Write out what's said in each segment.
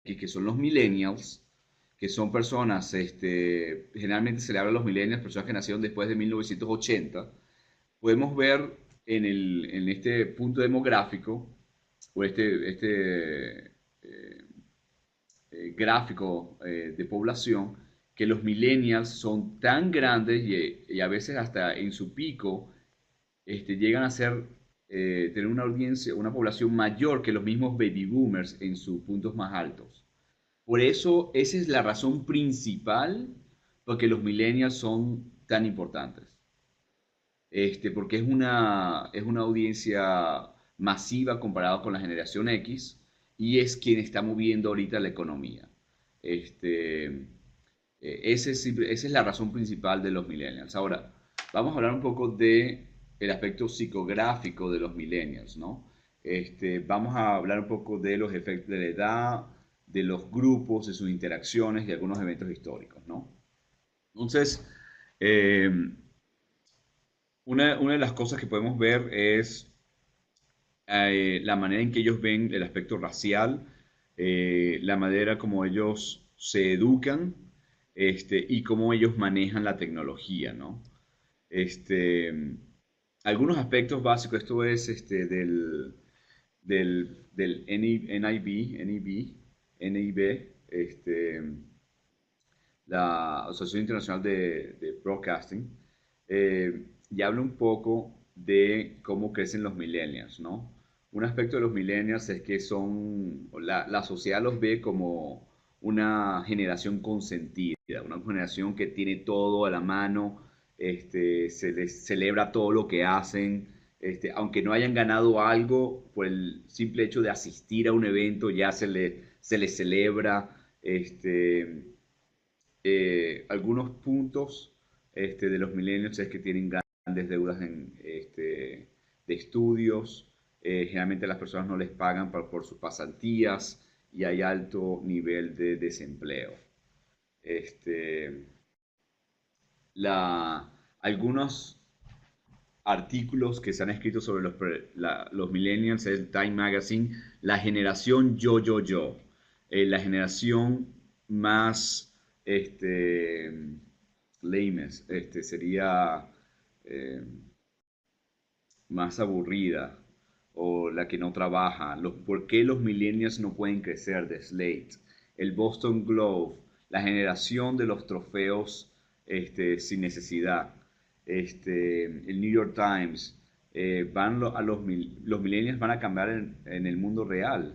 que son los millennials, que son personas, generalmente se le habla a los millennials, personas que nacieron después de 1980, podemos ver en este punto demográfico, o gráfico de población, que los millennials son tan grandes y a veces hasta en su pico llegan a ser, tener una audiencia, una población mayor que los mismos baby boomers en sus puntos más altos. Por eso, esa es la razón principal por que los millennials son tan importantes. Porque es una audiencia masiva comparado con la generación X y es quien está moviendo ahorita la economía. Este, esa es la razón principal de los millennials. Ahora, vamos a hablar un poco de el aspecto psicográfico de los millennials, ¿no? Vamos a hablar un poco de los efectos de la edad, de los grupos, de sus interacciones y algunos eventos históricos, ¿no? Entonces, eh, una de las cosas que podemos ver es la manera en que ellos ven el aspecto racial, la manera como ellos se educan, y cómo ellos manejan la tecnología, ¿no? Este, algunos aspectos básicos, esto es del NIB, la Asociación Internacional de Broadcasting, y habla un poco de cómo crecen los millennials, ¿no? Un aspecto de los millennials es que la sociedad los ve como una generación consentida, una generación que tiene todo a la mano, se les celebra todo lo que hacen, aunque no hayan ganado algo, por el simple hecho de asistir a un evento ya se les celebra, algunos puntos de los millennials es que tienen grandes deudas de estudios. Generalmente las personas no les pagan por sus pasantías y hay alto nivel de desempleo. Este, Algunos artículos que se han escrito sobre los millennials es Time Magazine, la generación yo, la generación más lames, sería eh, más aburrida o la que no trabaja, por qué los millennials no pueden crecer de Slate, el Boston Globe, la generación de los trofeos sin necesidad, el New York Times, los millennials van a cambiar en el mundo real.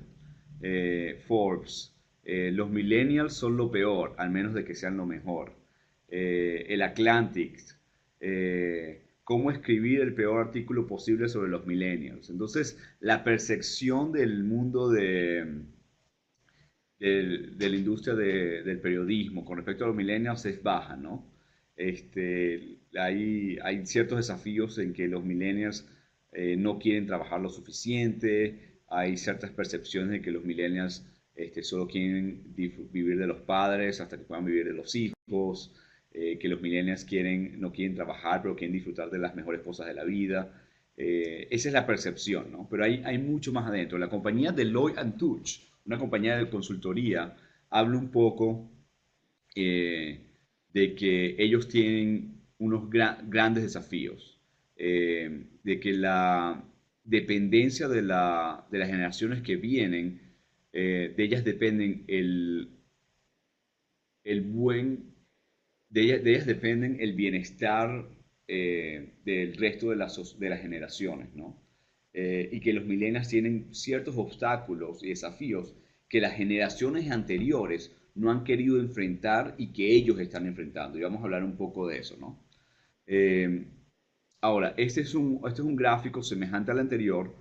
Forbes, los millennials son lo peor, al menos de que sean lo mejor. El Atlantic, cómo escribir el peor artículo posible sobre los millennials. Entonces, la percepción del mundo de la industria del periodismo con respecto a los millennials es baja, ¿no? Hay ciertos desafíos en que los millennials no quieren trabajar lo suficiente, hay ciertas percepciones de que los millennials solo quieren vivir de los padres hasta que puedan vivir de los hijos, que los millennials no quieren trabajar, pero quieren disfrutar de las mejores cosas de la vida. Esa es la percepción, ¿no? Pero hay mucho más adentro. La compañía Deloitte Touche, una compañía de consultoría, habla un poco eh, de que ellos tienen unos grandes desafíos, de que la dependencia de las generaciones que vienen, de ellas dependen el buen de ellas dependen el bienestar del resto de las generaciones, ¿no? Y que los millennials tienen ciertos obstáculos y desafíos que las generaciones anteriores no han querido enfrentar y que ellos están enfrentando. Y vamos a hablar un poco de eso, ¿no? Eh, Ahora, este es un gráfico semejante al anterior,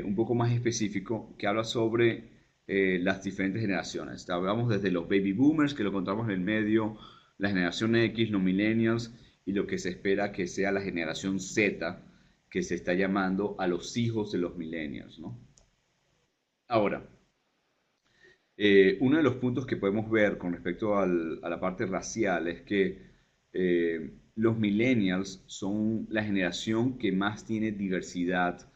un poco más específico, que habla sobre las diferentes generaciones. Hablamos desde los baby boomers, que lo encontramos en el medio, la generación X, los millennials, y lo que se espera que sea la generación Z, que se está llamando a los hijos de los millennials, ¿no? Ahora, uno de los puntos que podemos ver con respecto a la parte racial es que los millennials son la generación que más tiene diversidad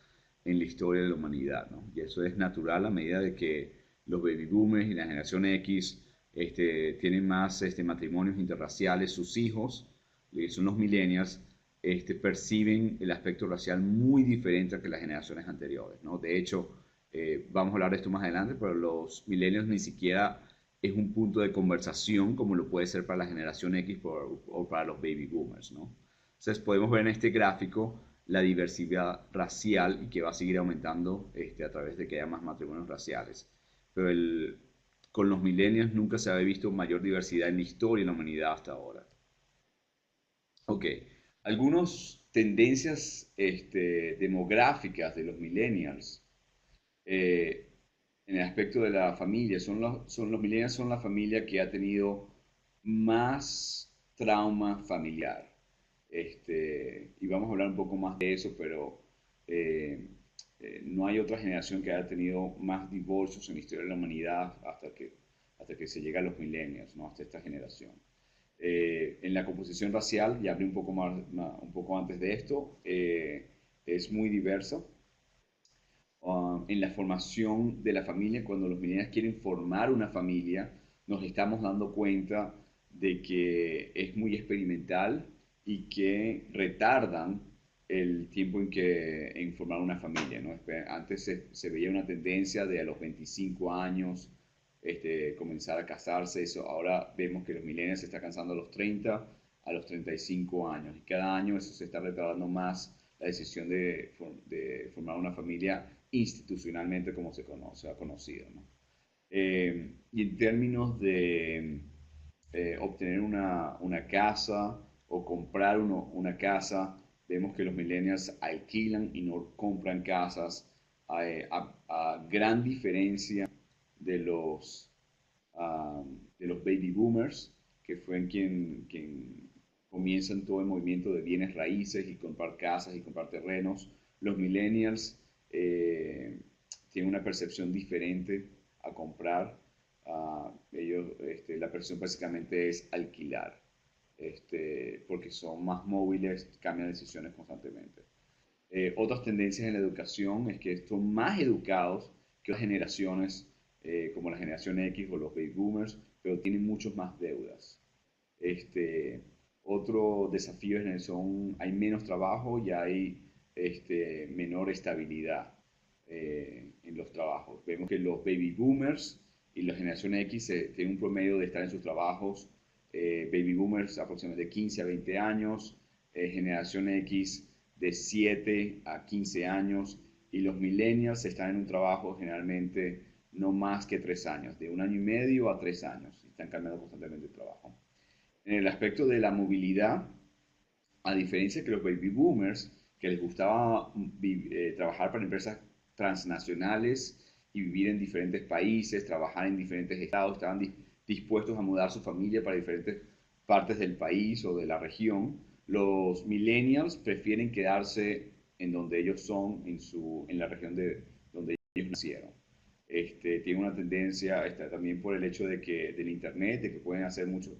en la historia de la humanidad, ¿no? Y eso es natural a medida de que los baby boomers y la generación X tienen más matrimonios interraciales, sus hijos, que son los millennials, perciben el aspecto racial muy diferente a que las generaciones anteriores, ¿no? De hecho, vamos a hablar de esto más adelante, pero los millennials ni siquiera es un punto de conversación como lo puede ser para la generación X o para los baby boomers, ¿no? Entonces podemos ver en este gráfico la diversidad racial y que va a seguir aumentando a través de que haya más matrimonios raciales. Pero con los millennials nunca se había visto mayor diversidad en la historia de la humanidad hasta ahora. Ok, algunas tendencias demográficas de los millennials eh, en el aspecto de la familia. Los millennials son la familia que ha tenido más trauma familiar. Y vamos a hablar un poco más de eso, pero eh, no hay otra generación que haya tenido más divorcios en la historia de la humanidad hasta que se llega a los millennials, ¿no? Hasta esta generación. En la composición racial, ya hablé un poco antes de esto, es muy diversa. En la formación de la familia, cuando los millennials quieren formar una familia, nos estamos dando cuenta de que es muy experimental y que retardan el tiempo en formar una familia, ¿no? Antes se veía una tendencia de a los 25 años comenzar a casarse. Eso, ahora vemos que los millennials se están casando a los 30, a los 35 años. Y cada año eso se está retardando más la decisión de formar una familia institucionalmente como se ha conocido, ¿no? Y en términos de obtener una casa o comprar una casa, vemos que los millennials alquilan y no compran casas a gran diferencia de de los baby boomers, que fue en quien comienzan todo el movimiento de bienes raíces y comprar casas y comprar terrenos. Los millennials tienen una percepción diferente a comprar. La percepción básicamente es alquilar, porque son más móviles, cambian decisiones constantemente. Otras tendencias en la educación es que son más educados que las generaciones como la generación X o los baby boomers, pero tienen muchos más deudas. Este, Otro desafío hay menos trabajo y hay menor estabilidad en los trabajos. Vemos que los baby boomers y la generación X tienen un promedio de estar en sus trabajos, baby boomers aproximadamente de 15 a 20 años, generación X de 7 a 15 años, y los millennials están en un trabajo generalmente no más que 3 años, de 1 año y medio a 3 años, están cambiando constantemente de trabajo. En el aspecto de la movilidad, a diferencia que los baby boomers, que les gustaba trabajar para empresas transnacionales y vivir en diferentes países, trabajar en diferentes estados, estaban dispuestos a mudar su familia para diferentes partes del país o de la región. Los millennials prefieren quedarse en donde ellos son, en la región donde ellos nacieron. Tiene una tendencia también por el hecho del internet, de que pueden hacer muchos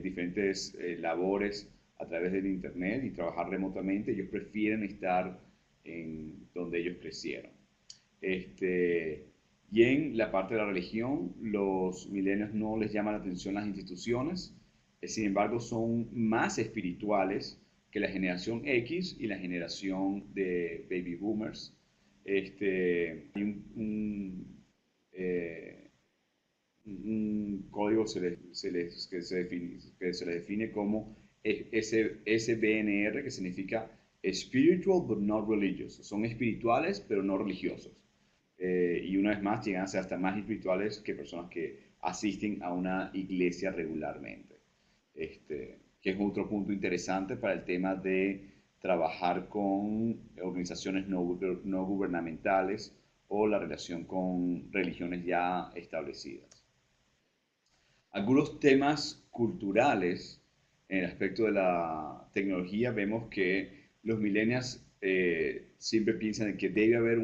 diferentes labores a través del internet y trabajar remotamente. Ellos prefieren estar en donde ellos crecieron. Y en la parte de la religión, los milenios no les llama la atención las instituciones, sin embargo son más espirituales que la generación X y la generación de baby boomers. Hay eh, un código que se le define como SBNR, que significa Spiritual but not religious. Son espirituales pero no religiosos. Y una vez más llegan a ser hasta más espirituales que personas que asisten a una iglesia regularmente. Que es otro punto interesante para el tema de trabajar con organizaciones no gubernamentales o la relación con religiones ya establecidas. Algunos temas culturales en el aspecto de la tecnología, vemos que los millennials siempre piensan en que debe haber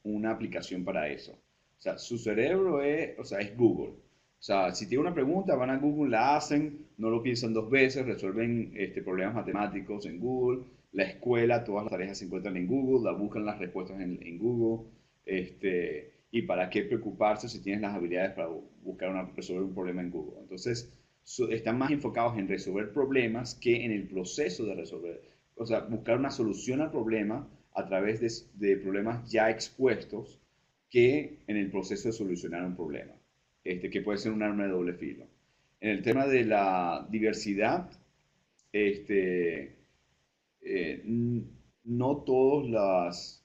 una aplicación para eso. O sea, su cerebro es Google. O sea, si tienen una pregunta, van a Google, la hacen, no lo piensan dos veces, resuelven problemas matemáticos en Google. La escuela, todas las tareas se encuentran en Google, buscan las respuestas en Google. y para qué preocuparse si tienes las habilidades para resolver un problema en Google. Entonces, están más enfocados en resolver problemas que en el proceso de resolver, o sea, buscar una solución al problema a través de problemas ya expuestos que en el proceso de solucionar un problema, que puede ser un arma de doble filo. En el tema de la diversidad, este, eh, no todos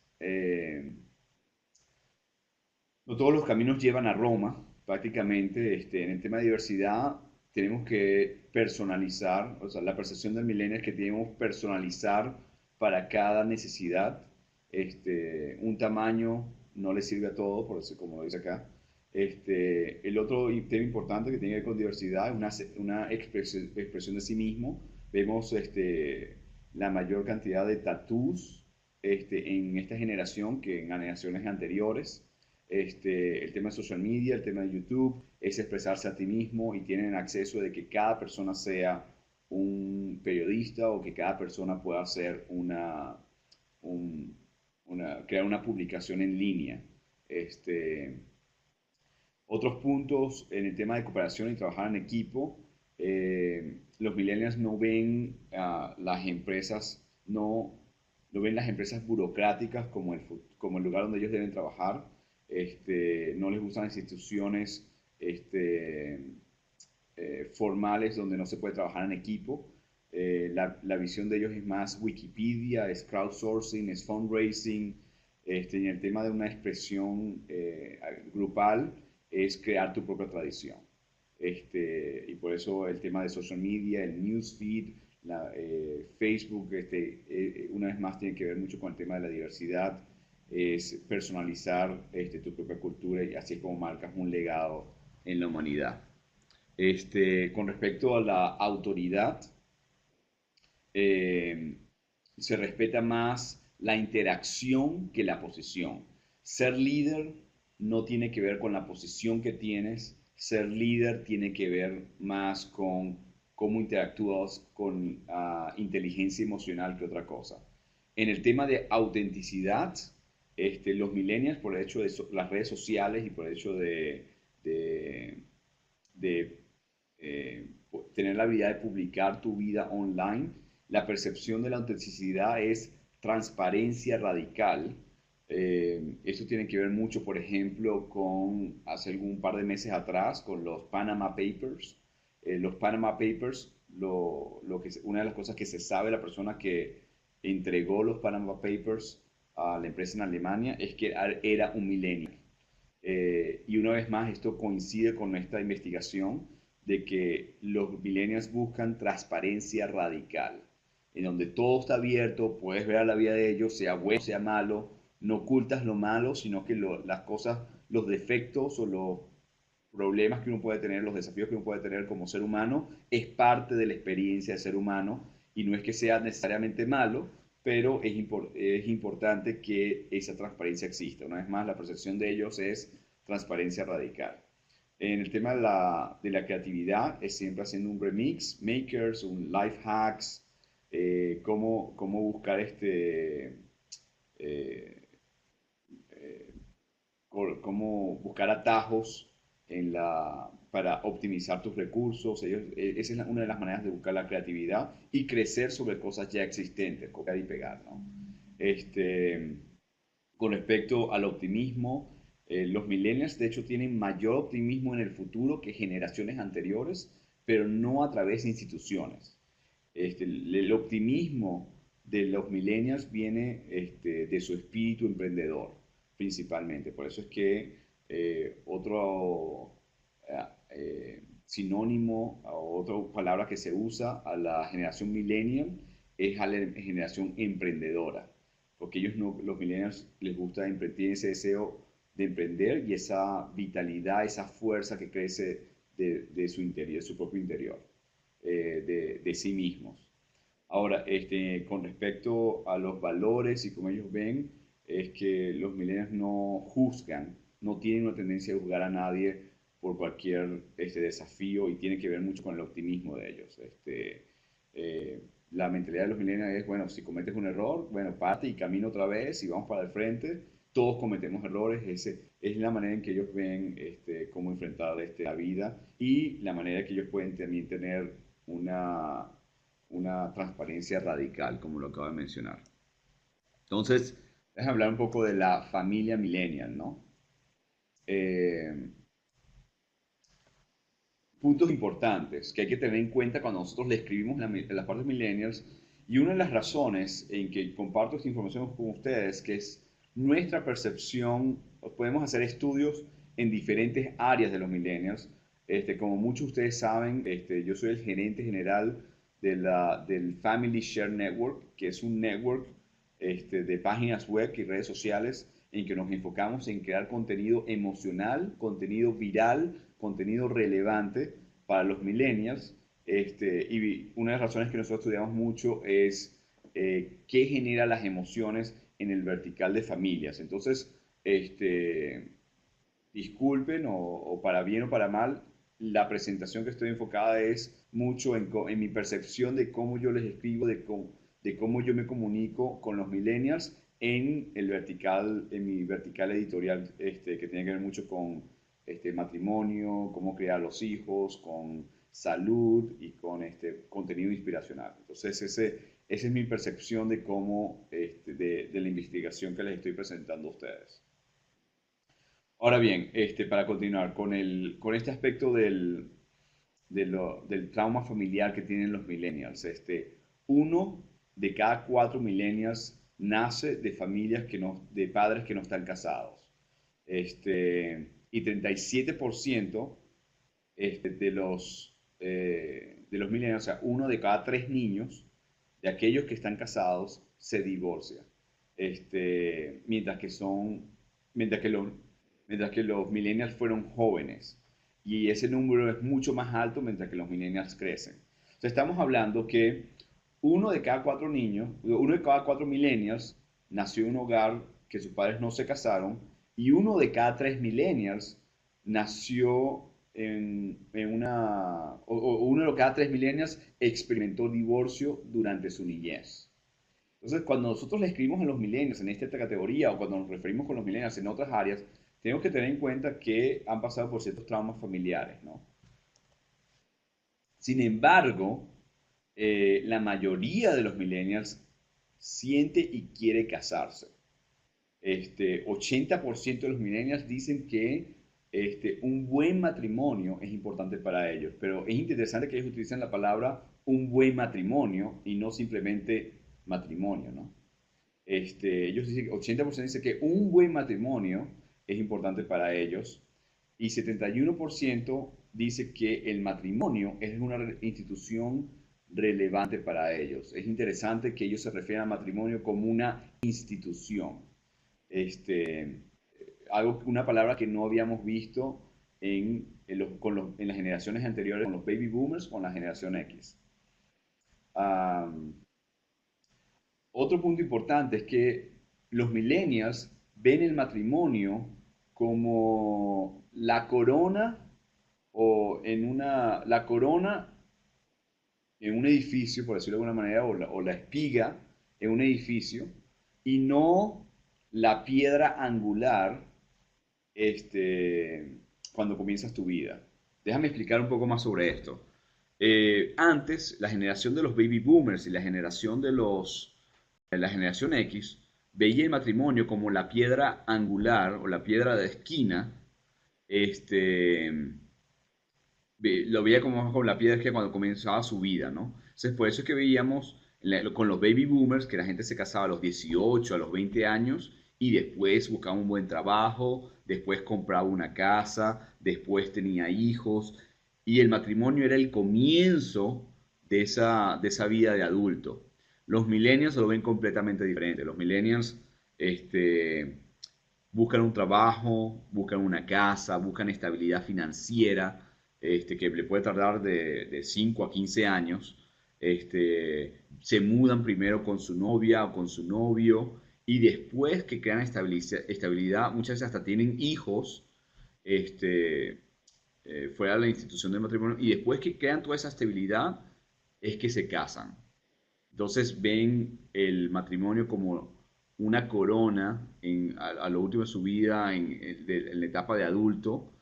no todos los caminos llevan a Roma, prácticamente. En el tema de diversidad tenemos que personalizar, o sea, la percepción del milenio es que tenemos que personalizar para cada necesidad. Un tamaño no le sirve a todo, por eso, como lo dice acá. El otro tema importante que tiene que ver con diversidad es una expresión de sí mismo. Vemos la mayor cantidad de tattoos en esta generación que en generaciones anteriores. El tema de social media, el tema de YouTube, es expresarse a ti mismo y tienen acceso de que cada persona sea un periodista o que cada persona pueda hacer un- crear una publicación en línea. Este, Otros puntos en el tema de cooperación y trabajar en equipo, los millennials no ven las empresas, no ven las empresas burocráticas como como el lugar donde ellos deben trabajar. No les gustan las instituciones este, formales donde no se puede trabajar en equipo. La visión de ellos es más Wikipedia, es crowdsourcing, es fundraising, y en el tema de una expresión grupal es crear tu propia tradición. Y por eso el tema de social media, el newsfeed, Facebook, una vez más tiene que ver mucho con el tema de la diversidad, es personalizar tu propia cultura y así es como marcas un legado en la humanidad. Con respecto a la autoridad, eh, se respeta más la interacción que la posición. Ser líder no tiene que ver con la posición que tienes, ser líder tiene que ver más con cómo interactúas con inteligencia emocional que otra cosa. En el tema de autenticidad, los millennials, por el hecho de las redes sociales y por el hecho de, de tener la habilidad de publicar tu vida online, la percepción de la autenticidad es transparencia radical. Esto tiene que ver mucho, por ejemplo, con hace algún par de meses atrás, con los Panama Papers. Los Panama Papers, una de las cosas que se sabe, la persona que entregó los Panama Papers a la empresa en Alemania, es que era un millennial. Y una vez más, esto coincide con esta investigación de que los millennials buscan transparencia radical, en donde todo está abierto, puedes ver a la vida de ellos, sea bueno, sea malo, no ocultas lo malo, sino que las cosas, los defectos o los problemas que uno puede tener, los desafíos que uno puede tener como ser humano, es parte de la experiencia de ser humano y no es que sea necesariamente malo, pero es importante que esa transparencia exista. Una vez más, la percepción de ellos es transparencia radical. En el tema de de la creatividad, es siempre haciendo un remix, makers, un life hacks, cómo buscar eh, eh, cómo buscar atajos para optimizar tus recursos. Esa es una de las maneras de buscar la creatividad y crecer sobre cosas ya existentes, copiar y pegar, ¿no? Este, con respecto al optimismo, los millennials de hecho tienen mayor optimismo en el futuro que generaciones anteriores, pero no a través de instituciones. El optimismo de los millennials viene de su espíritu emprendedor, principalmente. Por eso es que otro sinónimo o otra palabra que se usa a la generación millennial es a la generación emprendedora, porque ellos no, los millennials les gusta tienen ese deseo de emprender y esa vitalidad, esa fuerza que crece de su interior, de su propio interior, de sí mismos. Ahora, con respecto a los valores y cómo ellos ven, es que los millennials no juzgan, no tienen una tendencia a juzgar a nadie por cualquier desafío y tiene que ver mucho con el optimismo de ellos. La mentalidad de los millennials es, bueno, si cometes un error, bueno, parte y camina otra vez y vamos para el frente. Todos cometemos errores, es la manera en que ellos ven cómo enfrentar la vida y la manera que ellos pueden también tener una, una transparencia radical, como lo acabo de mencionar. Entonces, déjame hablar un poco de la familia millennial, ¿no? Eh, Puntos importantes que hay que tener en cuenta cuando nosotros le escribimos las partes millennials. Y una de las razones en que comparto esta información con ustedes, que es nuestra percepción, podemos hacer estudios en diferentes áreas de los millennials. Como muchos de ustedes saben, yo soy el gerente general del Family Share Network, que es un network de páginas web y redes sociales en que nos enfocamos en crear contenido emocional, contenido viral, contenido relevante para los millennials. Y una de las razones que nosotros estudiamos mucho es qué genera las emociones en el vertical de familias. Entonces, disculpen o para bien o para mal, la presentación que estoy enfocada es mucho en mi percepción de cómo yo les escribo, de cómo yo me comunico con los millennials en el vertical, en mi vertical editorial, que tiene que ver mucho con matrimonio, cómo crear los hijos, con salud y con contenido inspiracional. Entonces, esa es mi percepción de cómo, de la investigación que les estoy presentando a ustedes. Ahora bien, para continuar con este aspecto del trauma familiar que tienen los millennials, uno de cada cuatro millennials nace de familias de padres que no están casados. Y 37% de los millennials, o sea, uno de cada tres niños de aquellos que están casados se divorcia. Mientras que mientras que mientras que los millennials fueron jóvenes. Y ese número es mucho más alto mientras que los millennials crecen. O sea, estamos hablando que uno de cada cuatro niños, uno de cada cuatro millennials nació en un hogar que sus padres no se casaron y uno de cada tres millennials nació en o uno de cada tres millennials experimentó divorcio durante su niñez. Entonces, cuando nosotros le escribimos a los millennials en esta categoría o cuando nos referimos con los millennials en otras áreas, tenemos que tener en cuenta que han pasado por ciertos traumas familiares, ¿no? Sin embargo, la mayoría de los millennials siente y quiere casarse. 80% de los millennials dicen que un buen matrimonio es importante para ellos, pero es interesante que ellos utilicen la palabra un buen matrimonio y no simplemente matrimonio, ¿no? Ellos dicen, 80% dicen que un buen matrimonio es importante para ellos y 71% dice que el matrimonio es una institución relevante para ellos. Es interesante que ellos se refieran al matrimonio como una institución. Este, una palabra que no habíamos visto en las generaciones anteriores, con los baby boomers, con la generación X. Um, Otro punto importante es que los millennials ven el matrimonio como la corona la corona en un edificio, por decirlo de alguna manera, o la espiga en un edificio, y no la piedra angular cuando comienzas tu vida. Déjame explicar un poco más sobre esto. Antes, la generación de los baby boomers y la generación X veía el matrimonio como la piedra angular o la piedra de esquina, este, lo veía como la piedra que cuando comenzaba su vida, ¿no? Entonces, por eso es que veíamos con los baby boomers que la gente se casaba a los 18, a los 20 años y después buscaba un buen trabajo, después compraba una casa, después tenía hijos y el matrimonio era el comienzo de esa vida de adulto. Los millennials lo ven completamente diferente. Los millennials buscan un trabajo, buscan una casa, buscan estabilidad financiera, que le puede tardar de 5 a 15 años. Se mudan primero con su novia o con su novio y después que crean estabilidad, muchas veces hasta tienen hijos este, fuera de la institución del matrimonio y después que crean toda esa estabilidad es que se casan. Entonces ven el matrimonio como una corona a lo último de su vida, en la etapa de adulto,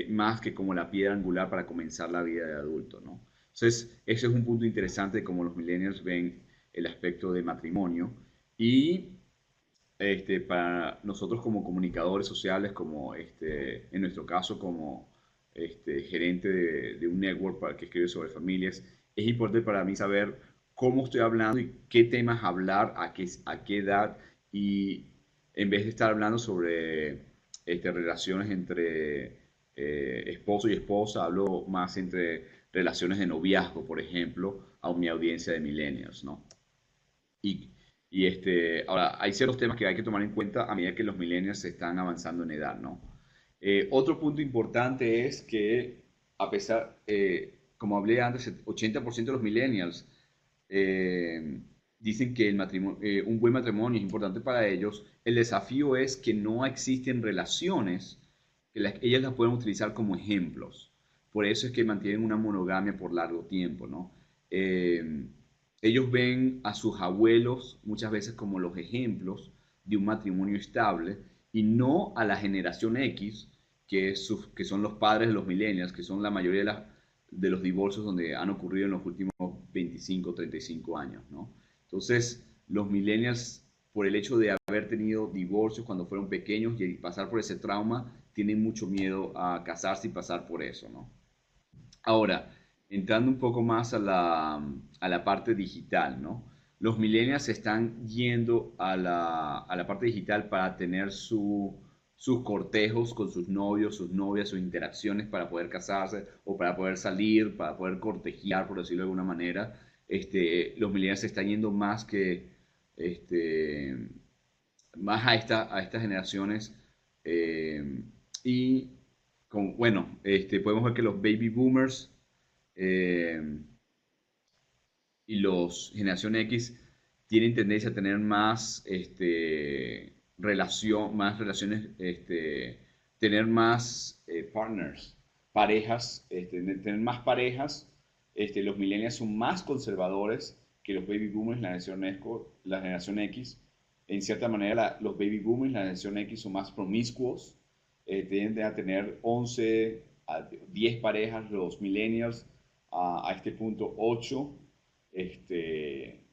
más que como la piedra angular para comenzar la vida de adulto, ¿no? Entonces, ese es un punto interesante de cómo los millennials ven el aspecto de matrimonio. Y para nosotros como comunicadores sociales, como en nuestro caso como gerente de un network para que escribe sobre familias, es importante para mí saber cómo estoy hablando y qué temas hablar, a qué edad, y en vez de estar hablando sobre relaciones entre esposo y esposa, hablo más entre relaciones de noviazgo, por ejemplo, a mi audiencia de millennials, ¿no? Y, ahora, hay ciertos temas que hay que tomar en cuenta a medida que los millennials se están avanzando en edad, ¿no? Otro punto importante es que, como hablé antes, el 80% de los millennials eh, dicen que un buen matrimonio es importante para ellos. El desafío es que no existen relaciones que ellas las pueden utilizar como ejemplos. Por eso es que mantienen una monogamia por largo tiempo, ¿no? Eh, Ellos ven a sus abuelos muchas veces como los ejemplos de un matrimonio estable y no a la generación X, que son los padres de los millennials, que son la mayoría de los divorcios donde han ocurrido en los últimos 25 o 35 años, ¿no? Entonces, los millennials, por el hecho de haber tenido divorcios cuando fueron pequeños y pasar por ese trauma, tienen mucho miedo a casarse y pasar por eso, ¿no? Ahora, entrando un poco más a la parte digital, ¿no? Los millennials se están yendo a la parte digital para tener sus cortejos con sus novios, sus novias, sus interacciones para poder casarse o para poder salir, para poder cortejar, por decirlo de alguna manera. Los millennials se están yendo este, más a estas generaciones eh, y bueno, podemos ver que los baby boomers eh, y los generación X tienen tendencia a tener más relaciones, tener más partners, parejas, tener más parejas. Los millennials son más conservadores que los baby boomers, la generación X. En cierta manera, los baby boomers, la generación X, son más promiscuos, tienden a tener 11 a 10 parejas, los millennials a este punto 8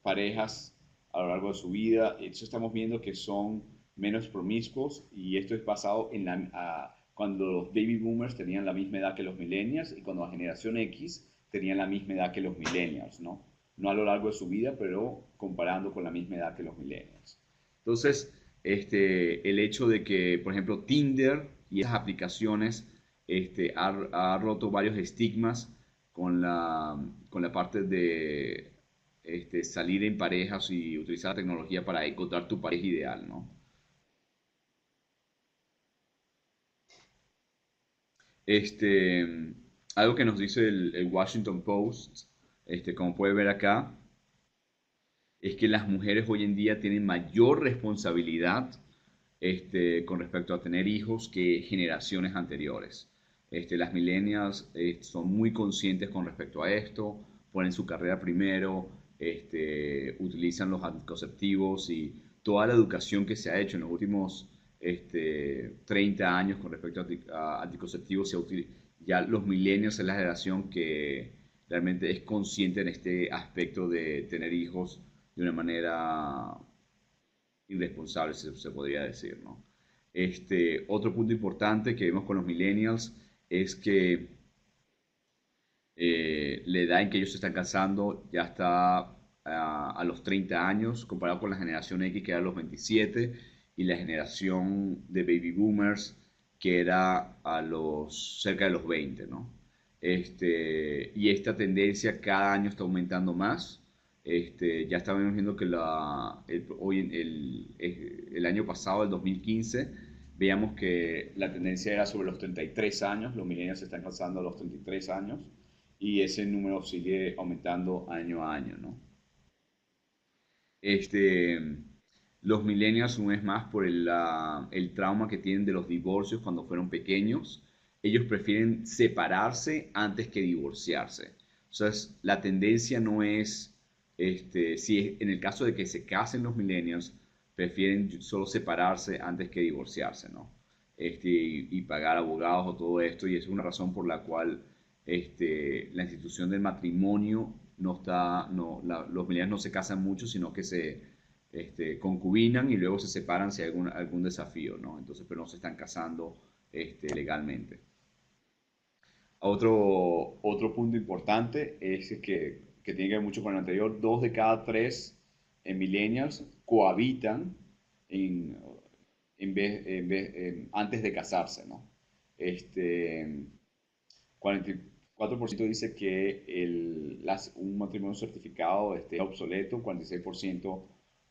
parejas a lo largo de su vida. Entonces estamos viendo que son menos promiscuos, y esto es basado en cuando los baby boomers tenían la misma edad que los millennials y cuando la generación X tenían la misma edad que los millennials, ¿no? No a lo largo de su vida, pero comparando con la misma edad que los millennials. Entonces, el hecho de que, por ejemplo, Tinder y esas aplicaciones ha roto varios estigmas con la parte de salir en parejas y utilizar la tecnología para encontrar tu pareja ideal, ¿no? Este, Algo que nos dice el Washington Post, como puede ver acá, es que las mujeres hoy en día tienen mayor responsabilidad con respecto a tener hijos que generaciones anteriores. Las millennials son muy conscientes con respecto a esto, ponen su carrera primero, utilizan los anticonceptivos y toda la educación que se ha hecho en los últimos 30 años con respecto a anticonceptivos. Ya los millennials es la generación que realmente es consciente en este aspecto de tener hijos de una manera irresponsable, se podría decir, ¿no? Otro punto importante que vemos con los millennials es que la edad en que ellos se están casando ya está a los 30 años, comparado con la generación X, que era a los 27, y la generación de baby boomers, que era cerca de los 20, ¿no? Y esta tendencia cada año está aumentando más. Ya estábamos viendo que el año pasado, el 2015, veíamos que la tendencia era sobre los 33 años, los millennials se están casando a los 33 años, y ese número sigue aumentando año a año, ¿no? Este, los millennials, una vez más, por el trauma que tienen de los divorcios cuando fueron pequeños, ellos prefieren separarse antes que divorciarse. Entonces, la tendencia no es, si en el caso de que se casen los millennials, prefieren solo separarse antes que divorciarse, ¿no? Y pagar abogados o todo esto, y esa es una razón por la cual la institución del matrimonio no está, no, los millennials no se casan mucho, sino que se concubinan y luego se separan si hay algún desafío, ¿no? Entonces, pero no se están casando legalmente. Otro punto importante es que tiene que ver mucho con el anterior. Dos de cada tres millennials cohabitan en, antes de casarse, ¿no? Este, 44% dice que un matrimonio certificado es obsoleto, 46%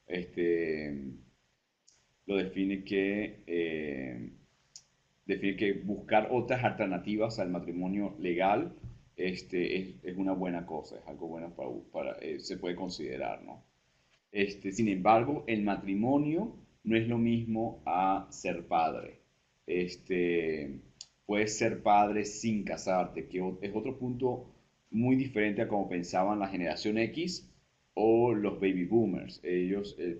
este, lo define que buscar otras alternativas al matrimonio legal es una buena cosa, es algo bueno se puede considerar, ¿no? Sin embargo, el matrimonio no es lo mismo a ser padre. Este, Puedes ser padre sin casarte, que es otro punto muy diferente a como pensaban la generación X o los baby boomers.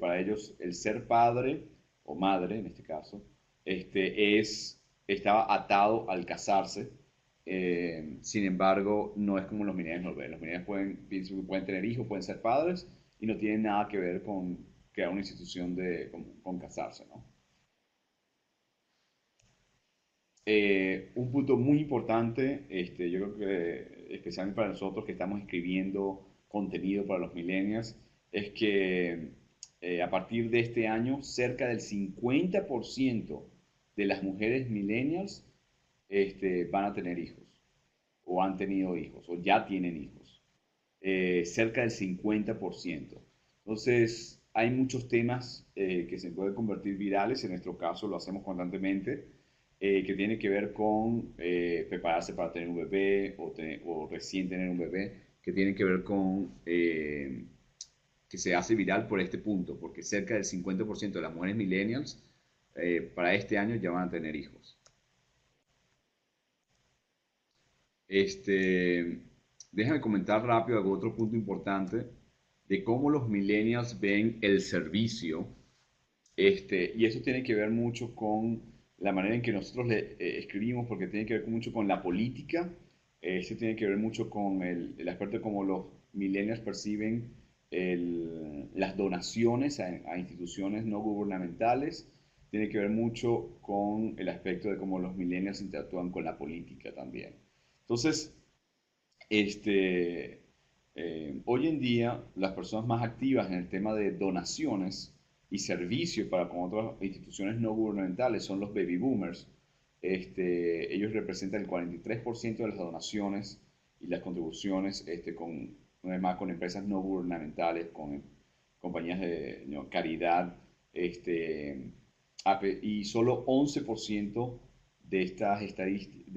Para ellos, el ser padre o madre, en este caso, estaba atado al casarse. Sin embargo, no es como los millennials lo ven. Los millennials pueden tener hijos, pueden ser padres y no tiene nada que ver con crear una institución con casarse, ¿no? Un punto muy importante, yo creo que especialmente para nosotros que estamos escribiendo contenido para los millennials, es que a partir de este año, cerca del 50% de las mujeres millennials van a tener hijos, o han tenido hijos, o ya tienen hijos. Cerca del 50%. Entonces, hay muchos temas que se pueden convertir virales, en nuestro caso lo hacemos constantemente, que tiene que ver con prepararse para tener un bebé o recién tener un bebé, que tiene que ver con que se hace viral por este punto, porque cerca del 50% de las mujeres millennials para este año ya van a tener hijos. Este, Déjame comentar rápido algún otro punto importante de cómo los millennials ven el servicio. Y eso tiene que ver mucho con la manera en que nosotros escribimos, porque tiene que ver mucho con la política. Eso tiene que ver mucho con el aspecto de cómo los millennials perciben las donaciones a instituciones no gubernamentales. Tiene que ver mucho con el aspecto de cómo los millennials interactúan con la política también. Entonces, hoy en día, las personas más activas en el tema de donaciones y servicios para con otras instituciones no gubernamentales son los baby boomers. Ellos representan el 43% de las donaciones y las contribuciones además con empresas no gubernamentales, con compañías de caridad, y solo 11% de estas estadísticas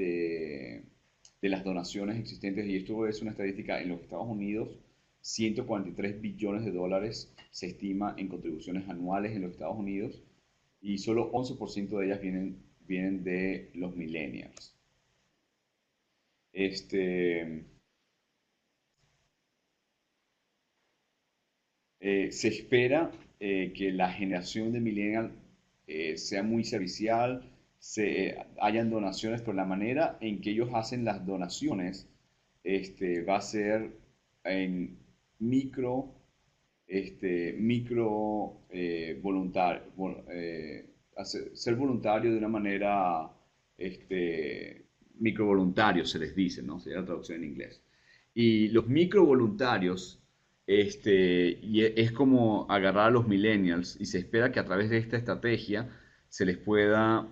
de las donaciones existentes, y esto es una estadística en los Estados Unidos, 143 billones de dólares se estima en contribuciones anuales en los Estados Unidos, y solo 11% de ellas vienen de los millennials. Este, Se espera que la generación de millennials sea muy servicial, hayan donaciones, pero la manera en que ellos hacen las donaciones va a ser en micro, ser voluntario de una manera micro voluntario, se les dice, ¿no? Sería la traducción en inglés. Y los micro voluntarios es como agarrar a los millennials y se espera que a través de esta estrategia se les pueda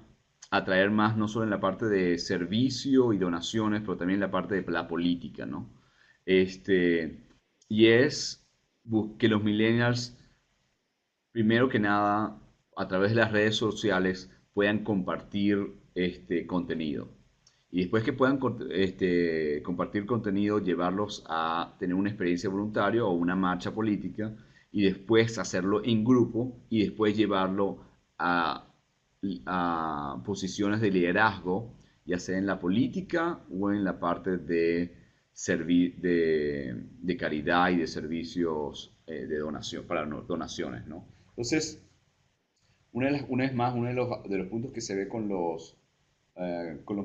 atraer más no solo en la parte de servicio y donaciones, pero también en la parte de la política, ¿no? Este, y es que los millennials, primero que nada, a través de las redes sociales, puedan compartir contenido. Y después que puedan compartir contenido, llevarlos a tener una experiencia voluntaria o una marcha política y después hacerlo en grupo y después llevarlo a, a posiciones de liderazgo, ya sea en la política o en la parte de caridad y de servicios de donación, para donaciones, ¿no? Entonces, una vez más, uno de los puntos que se ve con los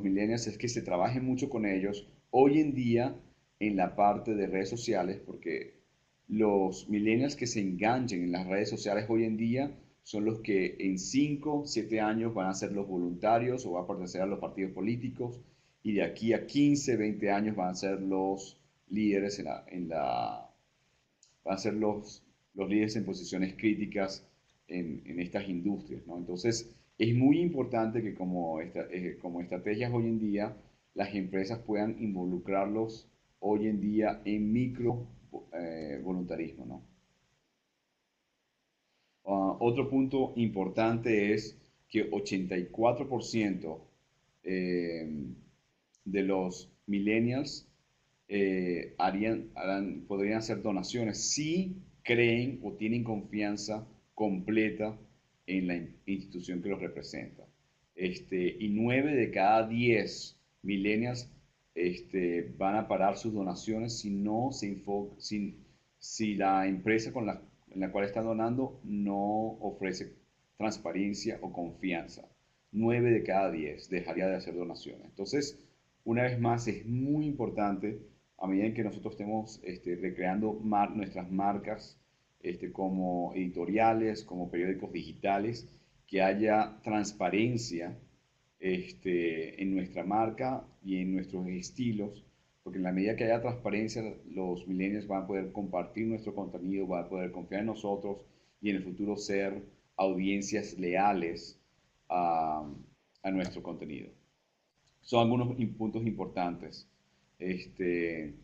millennials es que se trabaje mucho con ellos hoy en día en la parte de redes sociales, porque los millennials que se enganchen en las redes sociales hoy en día son los que en 5 7 años van a ser los voluntarios o van a pertenecer a los partidos políticos y de aquí a 15 20 años van a ser los líderes van a ser los líderes en posiciones críticas en estas industrias, ¿no? Entonces, es muy importante que como estrategias hoy en día, las empresas puedan involucrarlos hoy en día en micro voluntarismo, ¿no? Otro punto importante es que 84% eh, de los millennials podrían hacer donaciones si creen o tienen confianza completa en la institución que los representa. Y 9 de cada 10 millennials van a parar sus donaciones si no se enfoca, si la empresa en la cual están donando no ofrece transparencia o confianza. 9 de cada 10 dejaría de hacer donaciones. Entonces, una vez más, es muy importante a medida en que nosotros estemos recreando nuestras marcas como editoriales, como periódicos digitales, que haya transparencia en nuestra marca y en nuestros estilos, porque en la medida que haya transparencia, los millennials van a poder compartir nuestro contenido, van a poder confiar en nosotros y en el futuro ser audiencias leales a, a nuestro contenido. Son algunos puntos importantes. Este,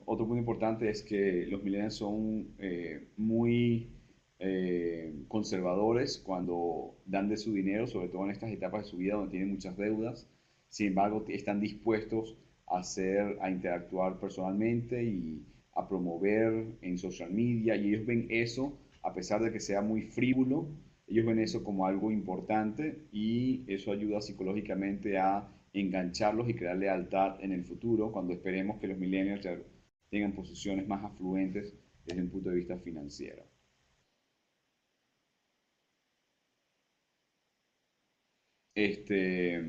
Otro punto importante es que los millennials son muy conservadores cuando dan de su dinero, sobre todo en estas etapas de su vida donde tienen muchas deudas. Sin embargo, están dispuestos a interactuar personalmente y a promover en social media y ellos ven eso, a pesar de que sea muy frívolo, ellos ven eso como algo importante y eso ayuda psicológicamente a engancharlos y crear lealtad en el futuro cuando esperemos que los millennials ya tengan posiciones más afluentes desde un punto de vista financiero. Este,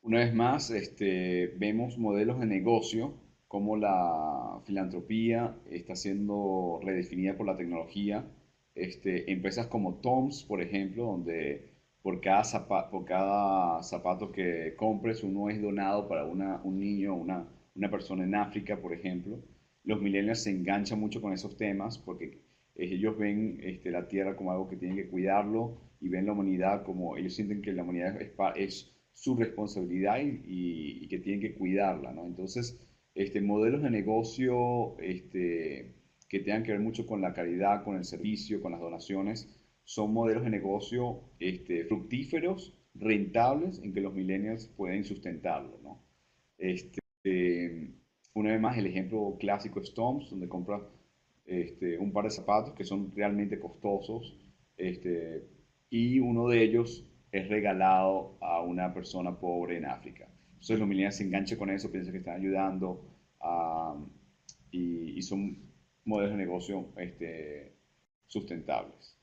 una vez más, vemos modelos de negocio como la filantropía está siendo redefinida por la tecnología. Empresas como Toms, por ejemplo, donde por cada zapato que compres, uno es donado para un niño, una persona en África, por ejemplo. Los millennials se enganchan mucho con esos temas porque ellos ven la tierra como algo que tienen que cuidarlo y ven la humanidad como ellos sienten que la humanidad es su responsabilidad y que tienen que cuidarla, ¿no? Entonces, modelos de negocio que tengan que ver mucho con la caridad, con el servicio, con las donaciones, son modelos de negocio fructíferos, rentables, en que los millennials pueden sustentarlo, ¿no? Eh, una vez más, el ejemplo clásico es Toms, donde compras un par de zapatos que son realmente costosos este, y uno de ellos es regalado a una persona pobre en África. Entonces los millennials se enganchan con eso, piensan que están ayudando y son modelos de negocio sustentables.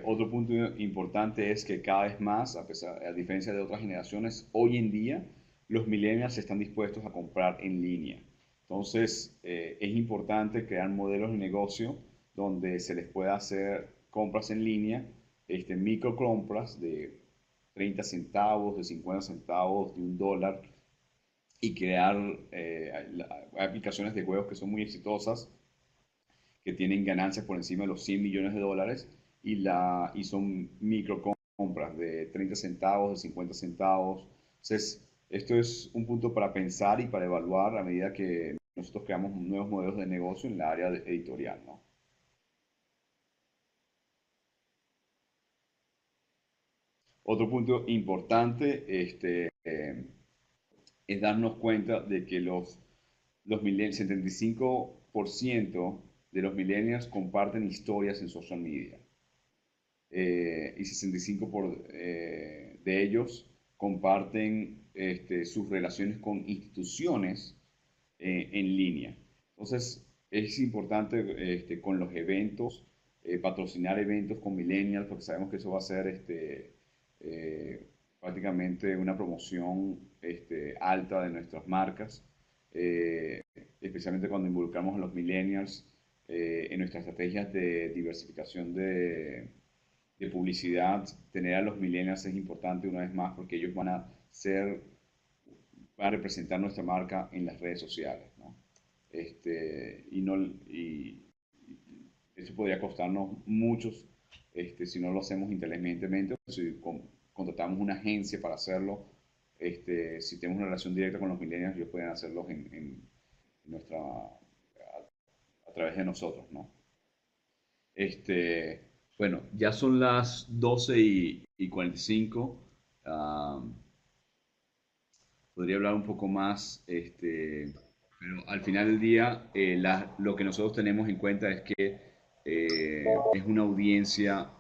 Otro punto importante es que cada vez más, a diferencia de otras generaciones, hoy en día los millennials están dispuestos a comprar en línea. Entonces, es importante crear modelos de negocio donde se les pueda hacer compras en línea, micro compras de 30 centavos, de 50 centavos, de $1 y crear aplicaciones de juegos que son muy exitosas que tienen ganancias por encima de los 100 millones de dólares y son micro compras de 30 centavos, de 50 centavos. Entonces, esto es un punto para pensar y para evaluar a medida que nosotros creamos nuevos modelos de negocio en la área editorial, ¿no? Otro punto importante es darnos cuenta de que los millennials, 75% de los millennials comparten historias en social media. Y 65 de ellos comparten sus relaciones con instituciones en línea. Entonces, es importante con los eventos, patrocinar eventos con millennials, porque sabemos que eso va a ser eh, prácticamente una promoción alta de nuestras marcas, eh, especialmente cuando involucramos a los millennials en nuestras estrategias de diversificación de publicidad. Tener a los millennials es importante una vez más porque ellos van a representar nuestra marca en las redes sociales, ¿no? Y, no, y eso podría costarnos muchos si no lo hacemos inteligentemente, si contratamos una agencia para hacerlo, si tenemos una relación directa con los millennials, ellos pueden hacerlo a través de nosotros, ¿no? Bueno, ya son las 12 y 45. ah, Podría hablar un poco más, pero al final del día, lo que nosotros tenemos en cuenta es que es una audiencia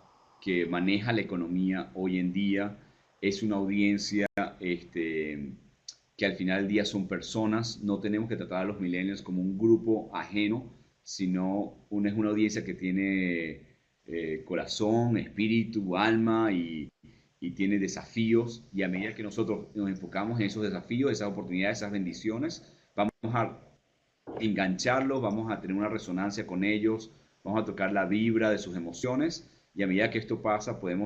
que maneja la economía hoy en día, es una audiencia que al final del día son personas, no tenemos que tratar a los millennials como un grupo ajeno, sino es una audiencia que tiene corazón, espíritu, alma y tiene desafíos, y a medida que nosotros nos enfocamos en esos desafíos, esas oportunidades, esas bendiciones, vamos a engancharlos, vamos a tener una resonancia con ellos, vamos a tocar la vibra de sus emociones, y a medida que esto pasa, pues,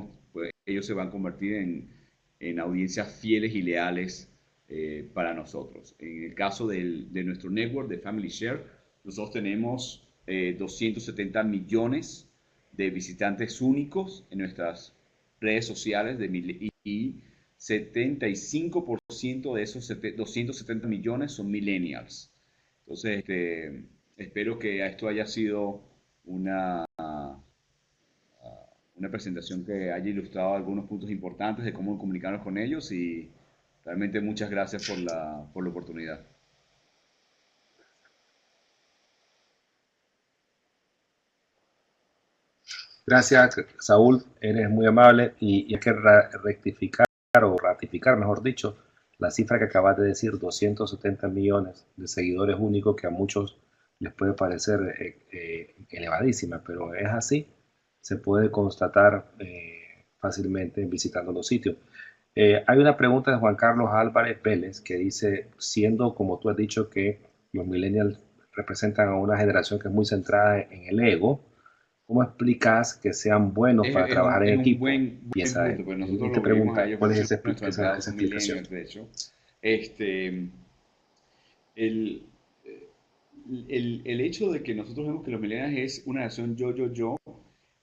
ellos se van a convertir en audiencias fieles y leales para nosotros. En el caso de nuestro network de Family Share, nosotros tenemos 270 millones de visitantes únicos en nuestras redes sociales y 75% de esos 270 millones son millennials. Entonces, espero que esto haya sido una, una presentación que haya ilustrado algunos puntos importantes de cómo comunicarnos con ellos, y realmente muchas gracias por la oportunidad. Gracias, Saúl, eres muy amable y hay que rectificar o ratificar, mejor dicho, la cifra que acabas de decir, 270 millones de seguidores únicos, que a muchos les puede parecer elevadísima, pero es así, se puede constatar fácilmente visitando los sitios. Hay una pregunta de Juan Carlos Álvarez Vélez que dice, siendo como tú has dicho que los millennials representan a una generación que es muy centrada en el ego, ¿cómo explicas que sean buenos para trabajar en Es un equipo? buen Piensa punto, él. pues nosotros Él te lo vivimos a pregunta ellos cuál es porque nuestros empleados esa son explicación. millennials, de hecho. Este, el, el hecho de que nosotros vemos que los millennials es una nación yo,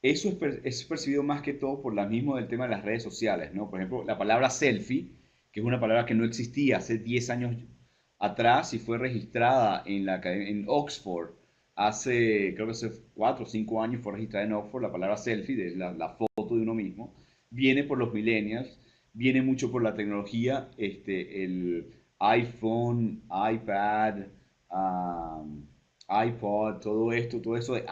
eso es percibido más que todo por la misma del tema de las redes sociales, ¿no? Por ejemplo, la palabra selfie, que es una palabra que no existía hace 10 años atrás y fue registrada en Oxford hace, creo que hace 4 o 5 años fue registrada en Oxford la palabra selfie, de la foto de uno mismo, viene por los millennials, viene mucho por la tecnología, el iPhone, iPad, um, iPod, todo eso de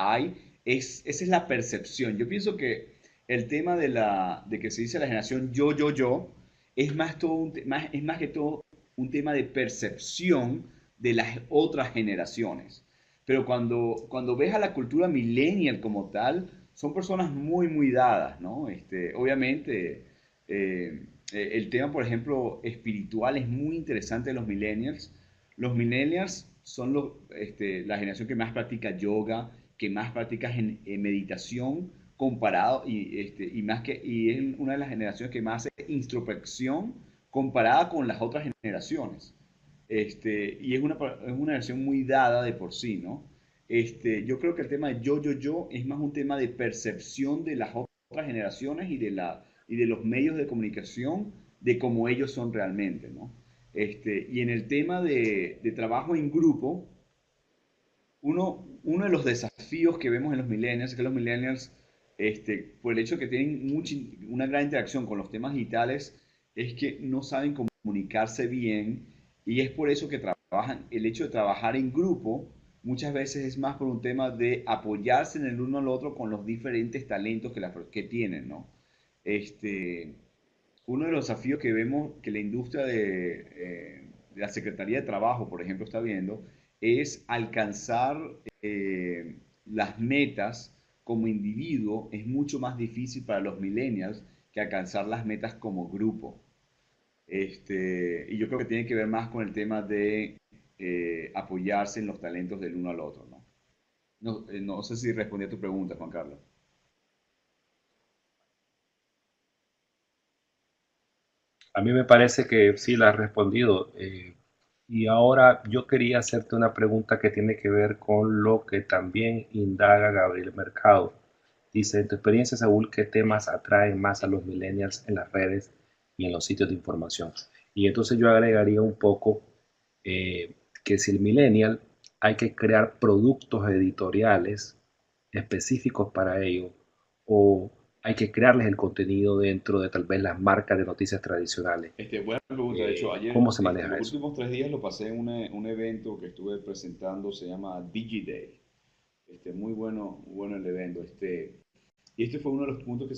esa es la percepción. Yo pienso que el tema de que se dice la generación yo, es es más que todo un tema de percepción de las otras generaciones. Pero cuando ves a la cultura millennial como tal, son personas muy dadas, ¿no? Obviamente, el tema, por ejemplo, espiritual es muy interesante de los millennials. Los millennials son la generación que más practica yoga, que más practica meditación comparado y es una de las generaciones que más hace introspección comparada con las otras generaciones. Y es una generación muy dada de por sí, ¿no? Yo creo que el tema de yo es más un tema de percepción de las otras generaciones y de los medios de comunicación de cómo ellos son realmente, ¿no? Y en el tema de trabajo en grupo, uno de los desafíos que vemos en los millennials es que los millennials, por el hecho de que tienen una gran interacción con los temas digitales, es que no saben comunicarse bien, y es por eso que el hecho de trabajar en grupo muchas veces es más por un tema de apoyarse en el uno al otro con los diferentes talentos que tienen, ¿no? Este, Uno de los desafíos que vemos que la industria de la Secretaría de Trabajo, por ejemplo, está viendo, es alcanzar las metas como individuo es mucho más difícil para los millennials que alcanzar las metas como grupo. Y yo creo que tiene que ver más con el tema de apoyarse en los talentos del uno al otro, ¿no? No sé si respondí a tu pregunta, Juan Carlos. A mí me parece que sí la has respondido. Y ahora yo quería hacerte una pregunta que tiene que ver con lo que también indaga Gabriel Mercado. Dice, en tu experiencia, Saúl, ¿qué temas atraen más a los millennials en las redes y en los sitios de información? Y entonces yo agregaría un poco que si el millennial hay que crear productos editoriales específicos para ello o hay que crearles el contenido dentro de tal vez las marcas de noticias tradicionales. Buena pregunta. De hecho, ¿Cómo ayer, se maneja los eso? últimos 3 días lo pasé en un evento que estuve presentando, se llama DigiDay. Muy bueno el evento. Y este fue uno de los puntos que se